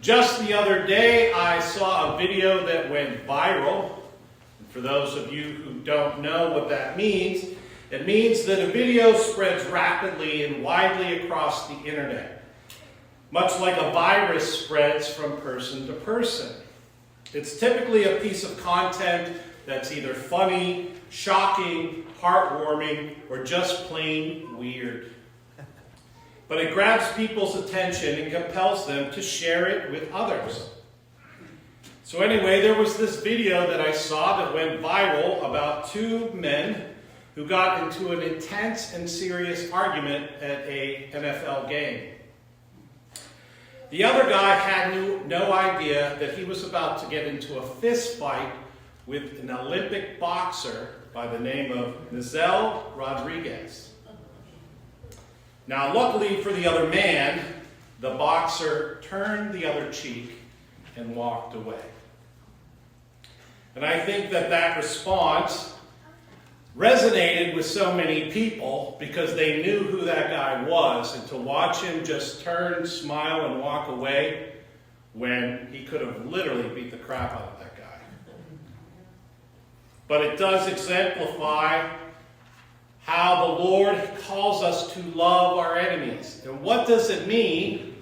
Just the other day, I saw a video that went viral. For those of you who don't know what that means, it means that a video spreads rapidly and widely across the internet, much like a virus spreads from person to person. It's typically a piece of content that's either funny, shocking, heartwarming, or just plain weird. But it grabs people's attention and compels them to share it with others. So anyway, there was this video that I saw that went viral about two men who got into an intense and serious argument at a NFL game. The other guy had no idea that he was about to get into a fist fight with an Olympic boxer by the name of Misele Rodriguez. Now, luckily for the other man, the boxer turned the other cheek and walked away. And I think that response resonated with so many people because they knew who that guy was, and to watch him just turn, smile, and walk away when he could have literally beat the crap out of that guy. But it does exemplify how the Lord calls us to love our enemies. And what does it mean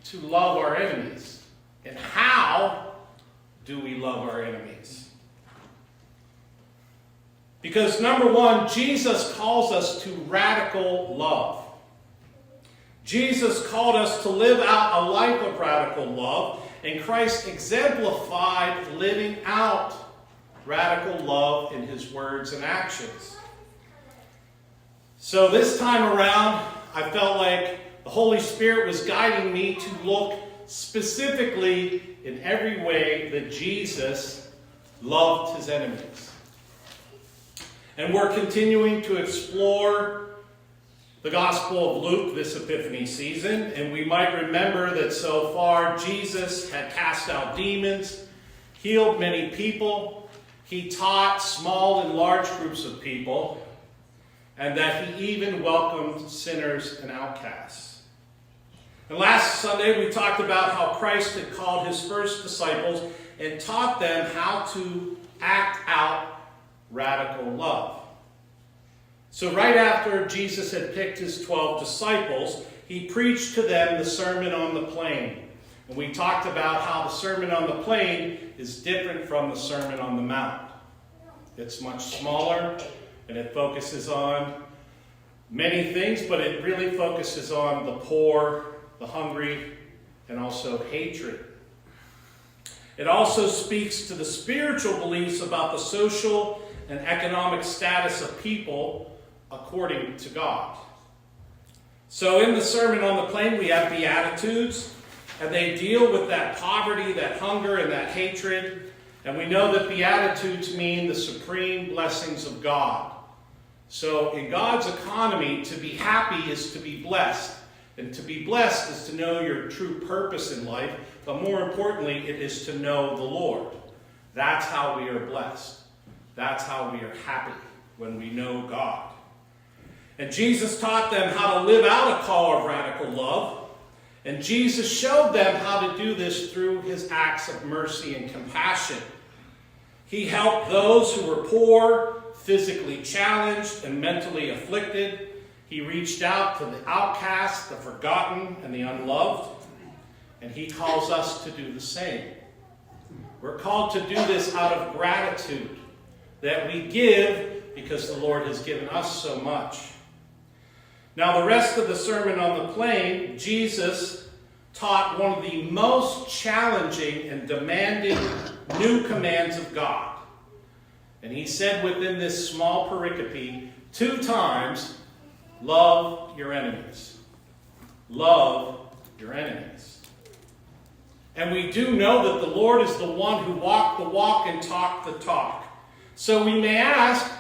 to love our enemies? And how do we love our enemies? Because number one, Jesus calls us to radical love. Jesus called us to live out a life of radical love, and Christ exemplified living out radical love in his words and actions. So this time around, I felt like the Holy Spirit was guiding me to look specifically in every way that Jesus loved his enemies. And we're continuing to explore the Gospel of Luke this Epiphany season. And we might remember that so far Jesus had cast out demons, healed many people, he taught small and large groups of people, and that he even welcomed sinners and outcasts. And last Sunday we talked about how Christ had called his first disciples and taught them how to act out radical love. So right after Jesus had picked his 12 disciples, he preached to them the Sermon on the Plain. And we talked about how the Sermon on the Plain is different from the Sermon on the Mount. It's much smaller, and it focuses on many things, but it really focuses on the poor, the hungry, and also hatred. It also speaks to the spiritual beliefs about the social and economic status of people according to God. So in the Sermon on the Plain, we have Beatitudes, and they deal with that poverty, that hunger, and that hatred. And we know that Beatitudes mean the supreme blessings of God. So in God's economy, to be happy is to be blessed. And to be blessed is to know your true purpose in life. But more importantly, it is to know the Lord. That's how we are blessed. That's how we are happy, when we know God. And Jesus taught them how to live out a call of radical love. And Jesus showed them how to do this through his acts of mercy and compassion. He helped those who were poor, physically challenged, and mentally afflicted. He reached out to the outcast, the forgotten, and the unloved. And he calls us to do the same. We're called to do this out of gratitude, that we give because the Lord has given us so much. Now, the rest of the Sermon on the Plain, Jesus taught one of the most challenging and demanding new commands of God. And he said within this small pericope 2 times, love your enemies. Love your enemies. And we do know that the Lord is the one who walked the walk and talked the talk. So we may ask,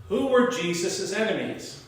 who were Jesus' enemies?